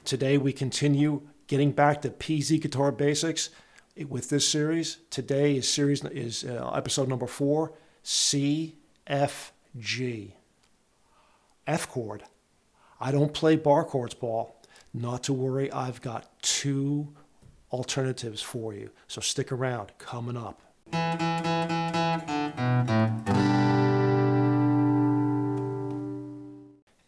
Today we continue getting back to PZ guitar basics with this series. Today is episode number 4, CFG. F chord. I don't play bar chords, Paul. Not to worry, I've got 2 alternatives for you. So stick around, coming up.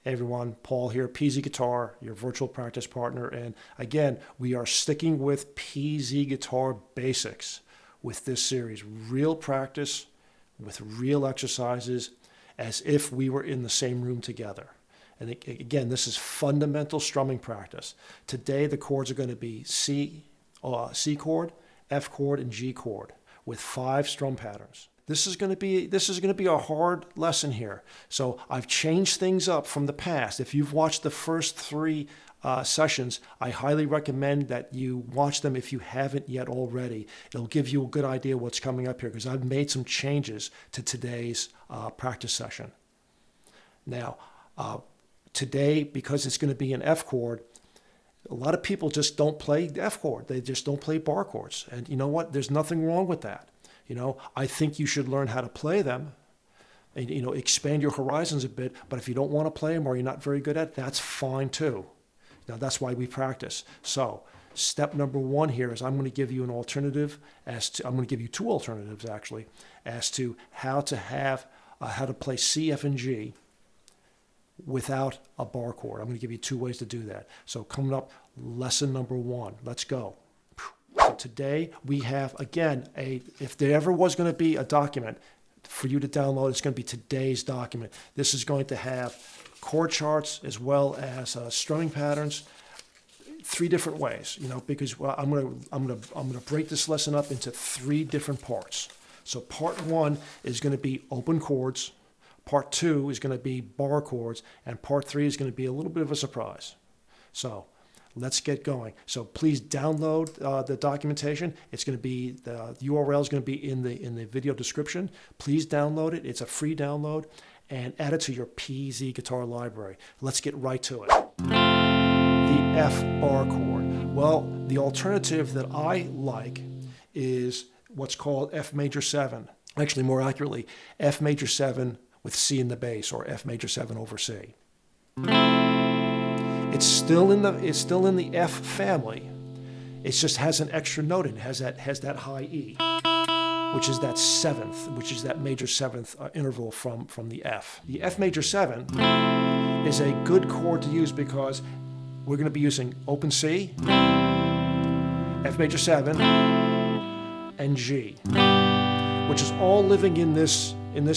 Hey everyone, Paul here, PZ Guitar, your virtual practice partner. And again, we are sticking with PZ Guitar basics with this series. Real practice with real exercises as if we were in the same room together. And again, this is fundamental strumming practice. Today, the chords are going to be C chord, F chord, and G chord with 5 strum patterns. This is going to be a hard lesson here. So I've changed things up from the past. If you've watched the first 3 sessions, I highly recommend that you watch them if you haven't yet already. It'll give you a good idea what's coming up here because I've made some changes to today's practice session. Now, today, because it's going to be an F chord, a lot of people just don't play the F chord. They just don't play bar chords. And you know what? There's nothing wrong with that. You know, I think you should learn how to play them and, expand your horizons a bit. But if you don't want to play them or you're not very good at it, that's fine too. Now, that's why we practice. So step number 1 here is I'm going to give you an alternative I'm going to give you 2 alternatives actually as to how to play C, F, and G without a bar chord. I'm going to give you 2 ways to do that. So coming up, lesson number 1. Let's go. So today we have, again, if there ever was going to be a document for you to download, it's going to be today's document. This is going to have chord charts as well as strumming patterns, 3 different ways. Because I'm going to break this lesson up into 3 different parts. So part 1 is going to be open chords. Part 2 is going to be bar chords, and part 3 is going to be a little bit of a surprise. So let's get going. So please download the documentation. It's going to be the URL is going to be in the video description. Please download it. It's a free download, and add it to your PZ guitar library. Let's get right to it. The F bar chord. Well, the alternative that I like is what's called F major 7. Actually, more accurately, F major 7 with C in the bass, or F major 7 over C. It's still in the F family. It just has an extra note in it. Has that high E, which is that 7th, which is that major 7th interval from the F. The F major 7 is a good chord to use because we're going to be using open C, F major 7, and G, which is all living in this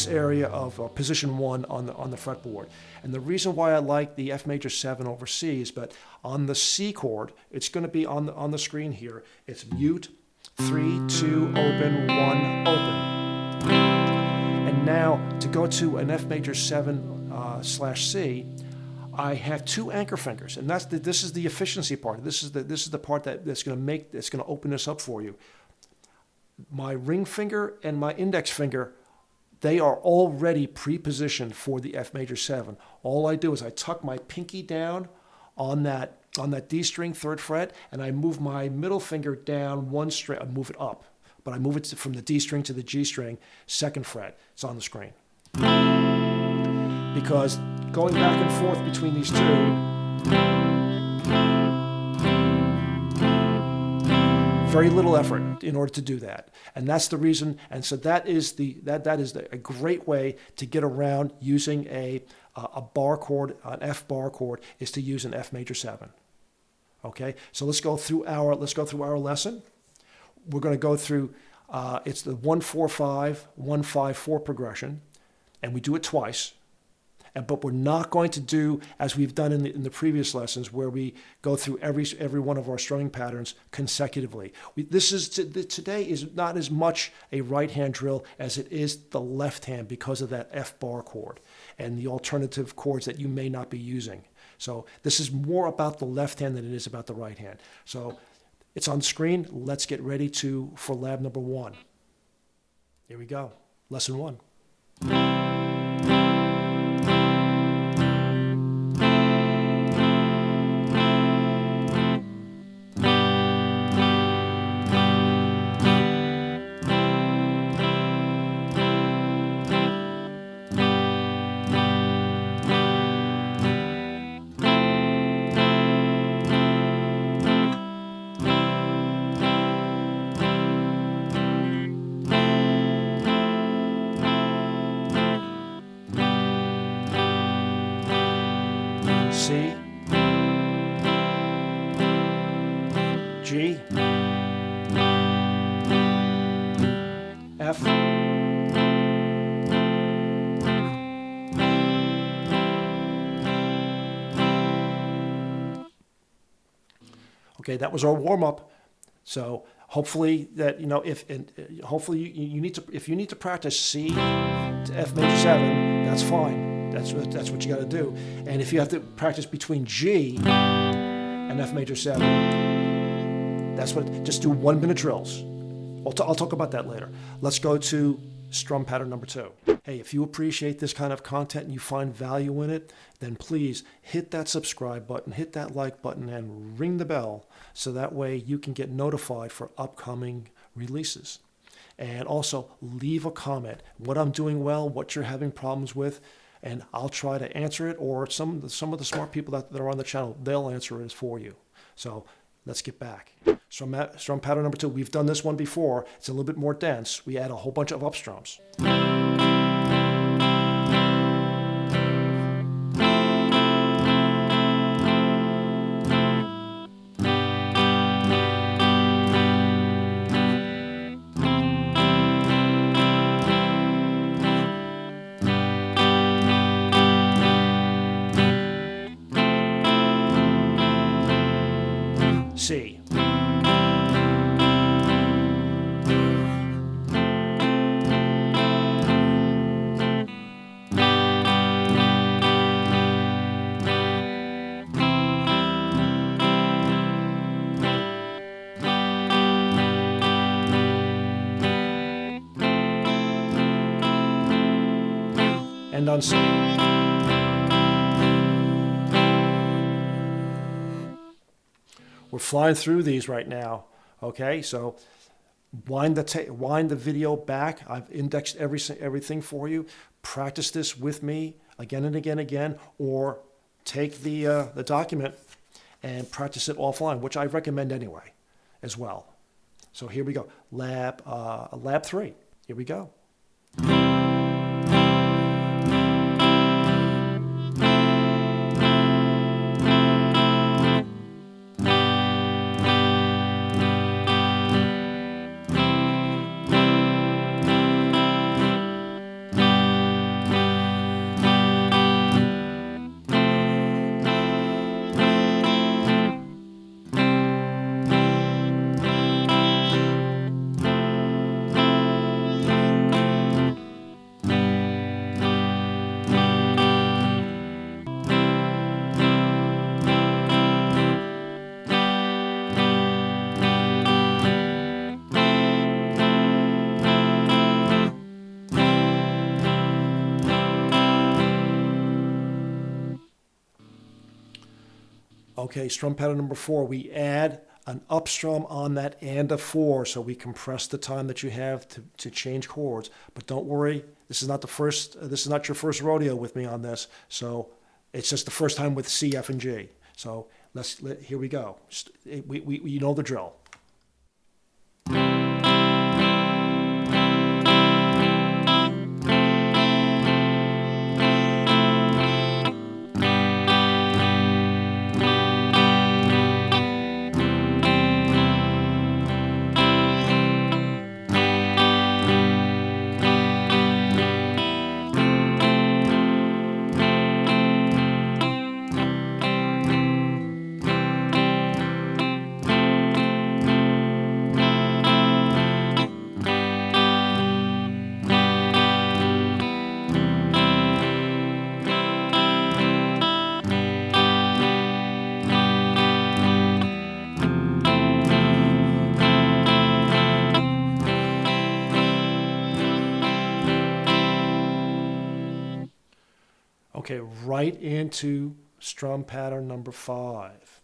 area of position 1 on the fretboard. And the reason why I like the F major 7 over C is that on the C chord, it's going to be on the screen here. It's mute, 3, 2, open, 1, open. And now to go to an F major 7 / C, I have 2 anchor fingers, and this is the efficiency part. This is the part that's going to open this up for you. My ring finger and my index finger, they are already pre-positioned for the F major 7. All I do is I tuck my pinky down on that D string, 3rd fret, and I move my middle finger down 1 string. I move it up, but I move it from the D string to the G string, 2nd fret. It's on the screen. Because going back and forth between these 2, very little effort in order to do that, and that's the reason. And so that is a great way to get around using a bar chord, an F bar chord, is to use an F major 7. Okay, so let's go through our lesson. We're going to go through it's the 1-4-5, 1-5-4 progression, and we do it twice. But we're not going to do as we've done in the previous lessons, where we go through every one of our strumming patterns consecutively. Today is not as much a right hand drill as it is the left hand because of that F bar chord and the alternative chords that you may not be using. So this is more about the left hand than it is about the right hand. So it's on screen. Let's get ready for lab number 1. Here we go. Lesson 1. G, F, okay, that was our warm-up. So hopefully that, hopefully you need to, if you need to practice C to F major 7, that's fine. That's what you got to do. And if you have to practice between G and F major 7, that's what, just do 1-minute drills. I'll talk about that later. Let's go to strum pattern number 2. Hey, if you appreciate this kind of content and you find value in it, then please hit that subscribe button, hit that like button, and ring the bell so that way you can get notified for upcoming releases. And also leave a comment, what I'm doing well, what you're having problems with, and I'll try to answer it, or some of the smart people that are on the channel, they'll answer it for you. So let's get back. Strum pattern number 2, we've done this one before. It's a little bit more dense. We add a whole bunch of upstrums. C. And on C. We're flying through these right now, okay? So wind the video back. I've indexed everything for you. Practice this with me again and again and again, or take the document and practice it offline, which I recommend anyway as well. So here we go. Lab 3. Here we go. Okay, strum pattern number 4, we add an upstrum on that and a 4, so we compress the time that you have to change chords. But don't worry, this is not your first rodeo with me on this. So it's just the first time with C, F, and G. So here we go. You know the drill. Okay, right into strum pattern number 5.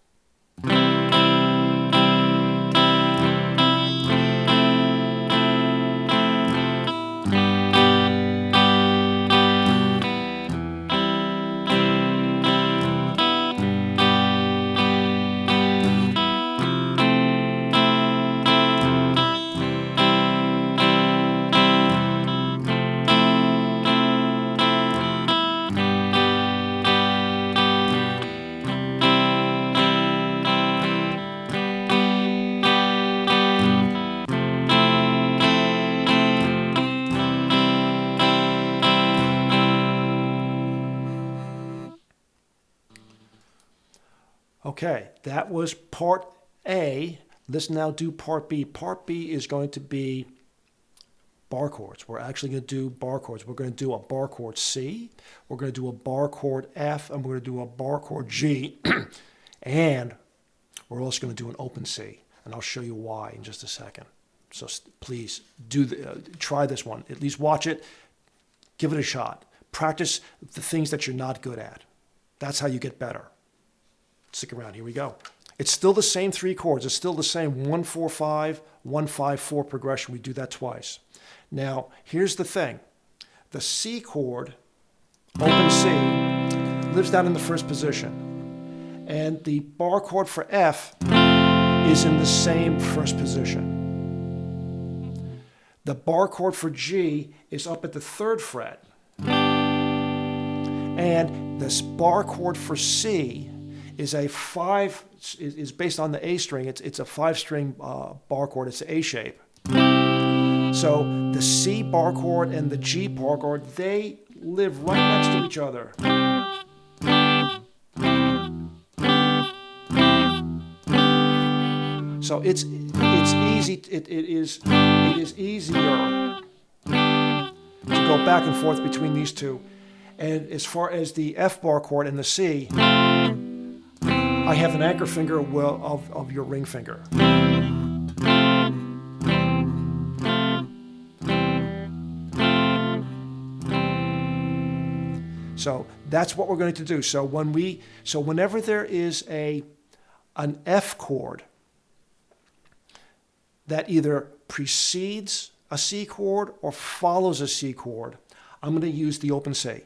Okay, that was part A. Let's now do part B. Part B is going to be bar chords. We're actually going to do bar chords. We're going to do a bar chord C, we're going to do a bar chord F, and we're going to do a bar chord G, and we're also going to do an open C, and I'll show you why in just a second. So please try this one. At least watch it. Give it a shot. Practice the things that you're not good at. That's how you get better. Stick around. Here we go. It's still the same 3 chords. It's still the same 1, 4, 5, 1, 5, 4 progression. We do that twice. Now, here's the thing. The C chord, open C, lives down in the first position. And the bar chord for F is in the same first position. The bar chord for G is up at the 3rd fret. And this bar chord for C is is based on the A string. It's a 5-string bar chord. It's an A shape. So the C bar chord and the G bar chord, they live right next to each other. So it's easy. It is easier to go back and forth between these two. And as far as the F bar chord and the C, I have an anchor finger of your ring finger. So that's what we're going to do. So whenever there is an F chord that either precedes a C chord or follows a C chord, I'm going to use the open C.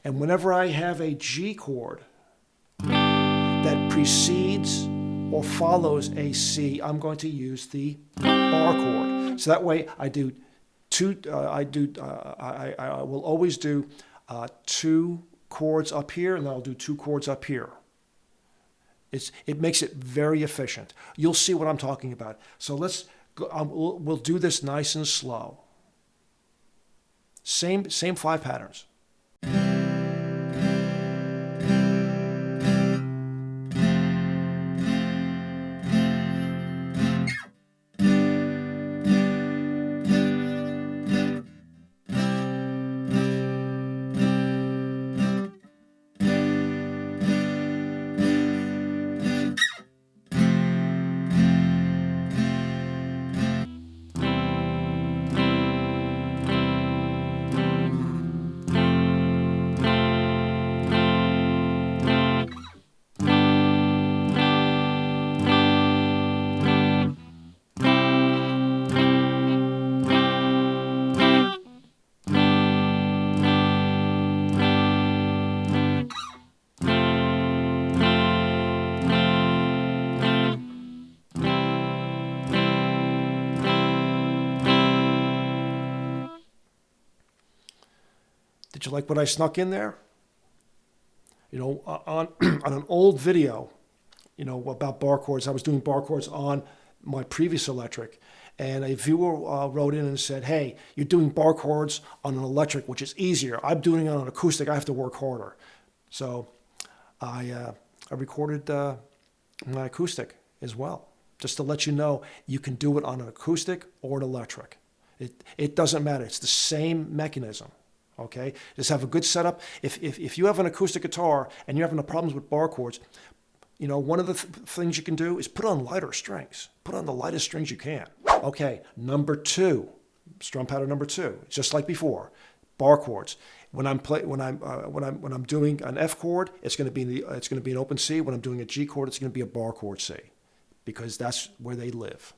And whenever I have a G chord that precedes or follows a C, I'm going to use the bar chord. So that way I do I will always do 2 chords up here, and then I'll do 2 chords up here. It makes it very efficient. You'll see what I'm talking about. So let's go, we'll do this nice and slow. Same 5 patterns. Did you like what I snuck in there? You know, on an old video, you know, about bar chords, I was doing bar chords on my previous electric, and a viewer wrote in and said, hey, you're doing bar chords on an electric, which is easier. I'm doing it on an acoustic. I have to work harder. So I recorded my acoustic as well, just to let you know you can do it on an acoustic or an electric. It doesn't matter. It's the same mechanism. Okay, just have a good setup. If you have an acoustic guitar and you're having problems with bar chords, you know, one of the things you can do is put on lighter strings. Put on the lightest strings you can. Okay, number 2, strum pattern number 2. Just like before, bar chords. When I'm doing an F chord, it's going to be an open C. When I'm doing a G chord, it's going to be a bar chord C, because that's where they live.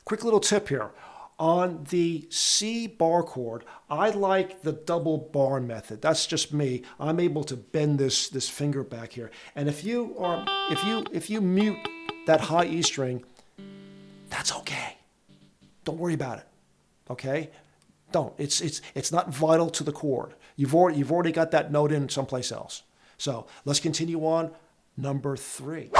quick little tip here. On the C bar chord, I like the double bar method. That's just me. I'm able to bend this finger back here. And if you mute that high E string, that's okay. Don't worry about it. Okay? Don't. It's not vital to the chord. You've already got that note in someplace else. So let's continue on. Number 3.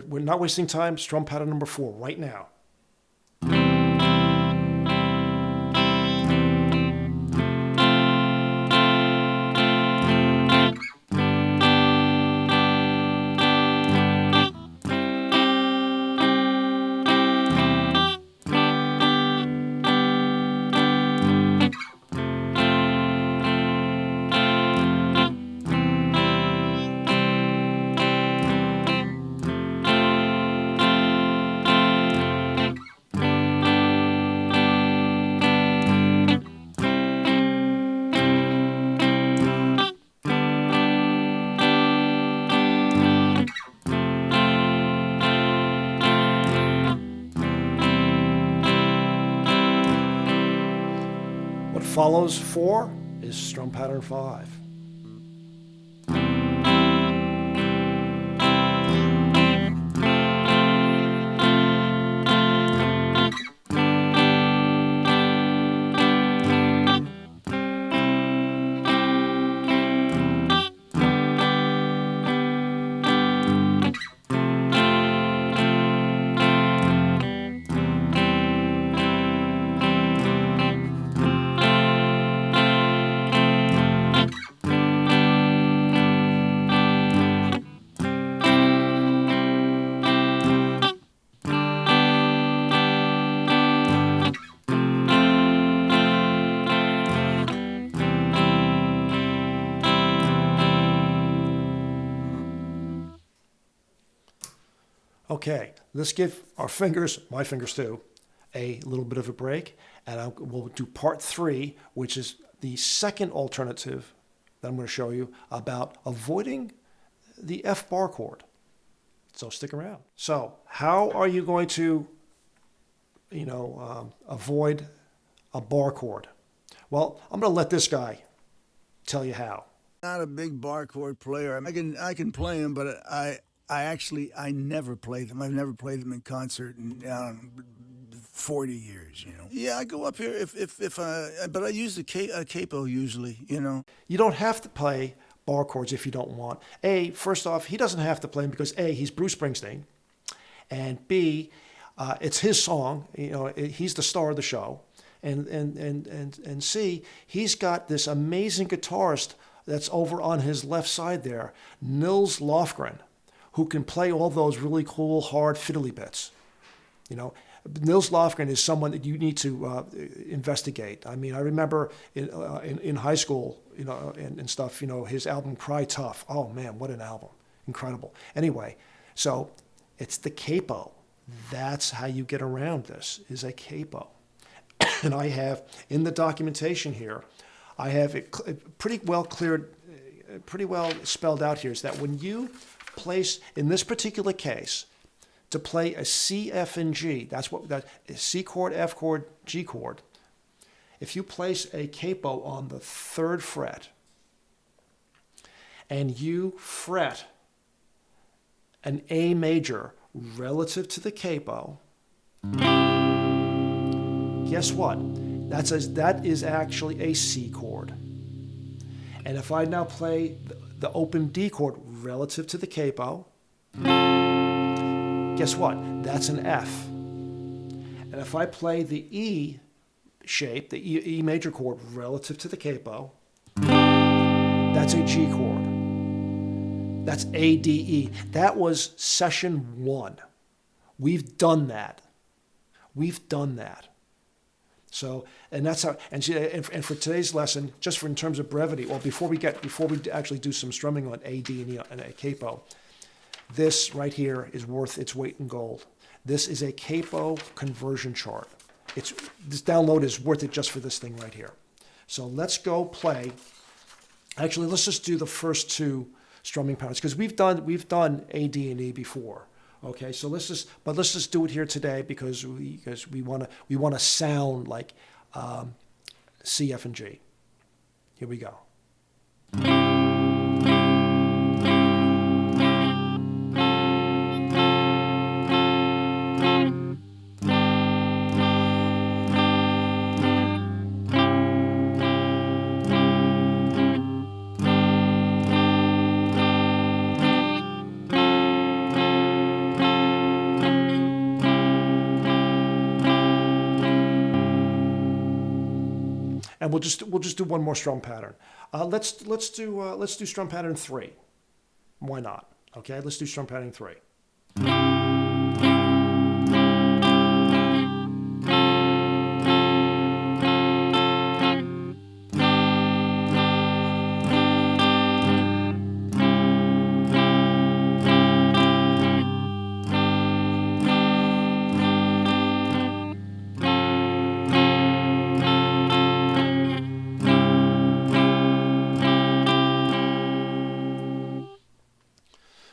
We're not wasting time. Strum pattern number 4 right now. What follows 4 is strum pattern 5. Okay, let's give our fingers, my fingers too, a little bit of a break, and we'll do part 3, which is the second alternative that I'm going to show you about avoiding the F bar chord. So stick around. So how are you going to, avoid a bar chord? Well, I'm going to let this guy tell you how. Not a big bar chord player. I can play them, but I never play them. I've never played them in concert in 40 years, Yeah, I go up here but I use a capo usually, You don't have to play bar chords if you don't want. First off, he doesn't have to play them because he's Bruce Springsteen, and B, it's his song. He's the star of the show, and C, he's got this amazing guitarist that's over on his left side there, Nils Lofgren, who can play all those really cool, hard fiddly bits. Nils Lofgren is someone that you need to investigate. I mean, I remember in high school, and stuff, his album Cry Tough. Oh man, what an album. Incredible. Anyway, so it's the capo. That's how you get around this, is a capo. And I have, in the documentation here, I have it pretty well cleared, pretty well spelled out here, is that when you place, in this particular case, to play a C, F, and G, that's what that C chord, F chord, G chord. If you place a capo on the 3rd fret and you fret an A major relative to the capo, guess what? That is actually a C chord. And if I now play the open D chord relative to the capo, guess what? That's an F. And if I play the E shape, the E major chord relative to the capo, that's a G chord. That's A, D, E. That was session 1. We've done that. We've done that. So, and that's how, and for today's lesson, just for in terms of brevity, or before we actually do some strumming on A, D, and E and a capo, this right here is worth its weight in gold. This is a capo conversion chart. This download is worth it just for this thing right here. So let's go play. Actually, let's just do the first 2 strumming patterns, because we've done A, D, and E before. Okay, so let's just do it here today because we want to sound like C, F, and G. Here we go. And we'll just do one more strum pattern. Let's do strum pattern 3. Why not? Okay, let's do strum pattern 3.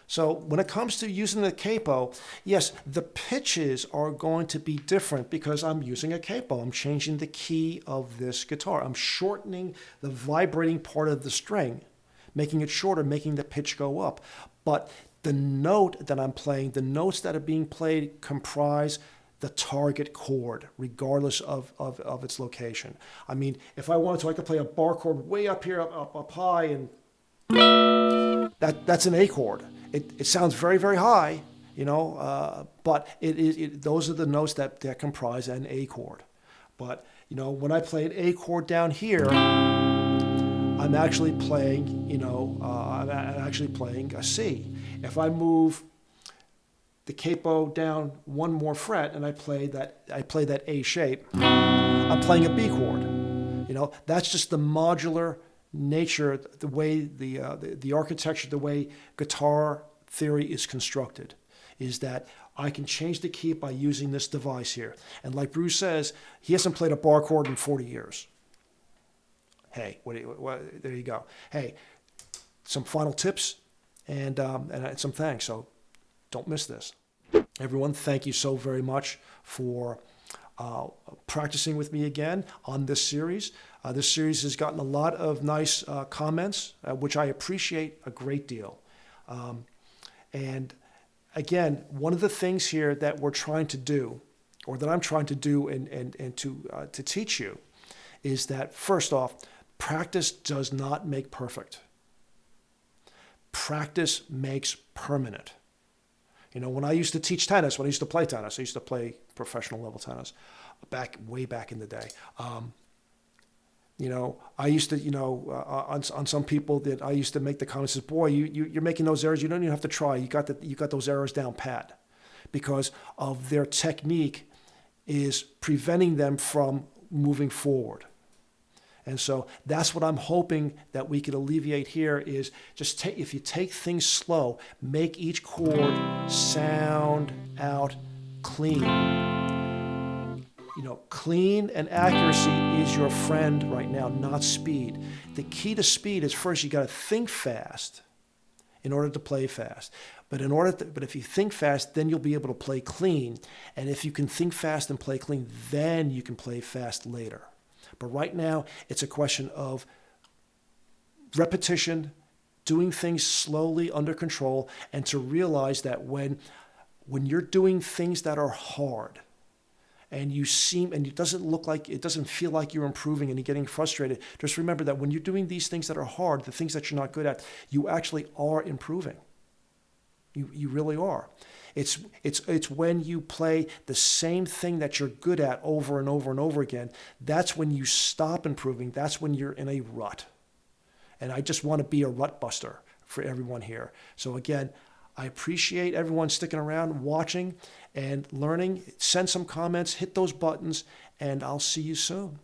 So when it comes to using the capo, yes, the pitches are going to be different because I'm using a capo. I'm changing the key of this guitar. I'm shortening the vibrating part of the string, making it shorter, making the pitch go up. But the note that I'm playing, the notes that are being played comprise the target chord, regardless of its location. I mean, if I wanted to, I could play a bar chord way up here, up high, and that's an A chord. It sounds very, very high, but those are the notes that comprise an A chord. But, when I play an A chord down here, I'm actually playing, I'm actually playing a C. If I move the capo down one more fret and I play that A shape, I'm playing a B chord. That's just the modular nature, the way the architecture, the way guitar theory is constructed, is that I can change the key by using this device here. And like Bruce says, he hasn't played a bar chord in 40 years. Hey, there you go. Hey, some final tips and some thanks. So don't miss this. Everyone, thank you so very much for practicing with me again on this series. This series has gotten a lot of nice comments, which I appreciate a great deal. And again, one of the things here that we're trying to do, or that I'm trying to do and to teach you, is that first off, practice does not make perfect. Practice makes permanent. When I used to teach tennis, when I used to play tennis, I used to play professional level tennis way back in the day. I used to, on some people that I used to make the comments, says, boy, you're making those errors. You don't even have to try. You got those errors down pat, because of their technique is preventing them from moving forward. And so that's what I'm hoping that we could alleviate here is just if you take things slow, make each chord sound out clean. Clean and accuracy is your friend right now, not speed. The key to speed is first you got to think fast in order to play fast. But if you think fast, then you'll be able to play clean. And if you can think fast and play clean, then you can play fast later. But right now, it's a question of repetition, doing things slowly under control, and to realize that when you're doing things that are hard, and it doesn't feel like you're improving and you're getting frustrated, just remember that when you're doing these things that are hard, the things that you're not good at, you actually are improving. You really are. It's when you play the same thing that you're good at over and over and over again, that's when you stop improving. That's when you're in a rut. And I just want to be a rut buster for everyone here. So again, I appreciate everyone sticking around, watching and learning. Send some comments, hit those buttons, and I'll see you soon.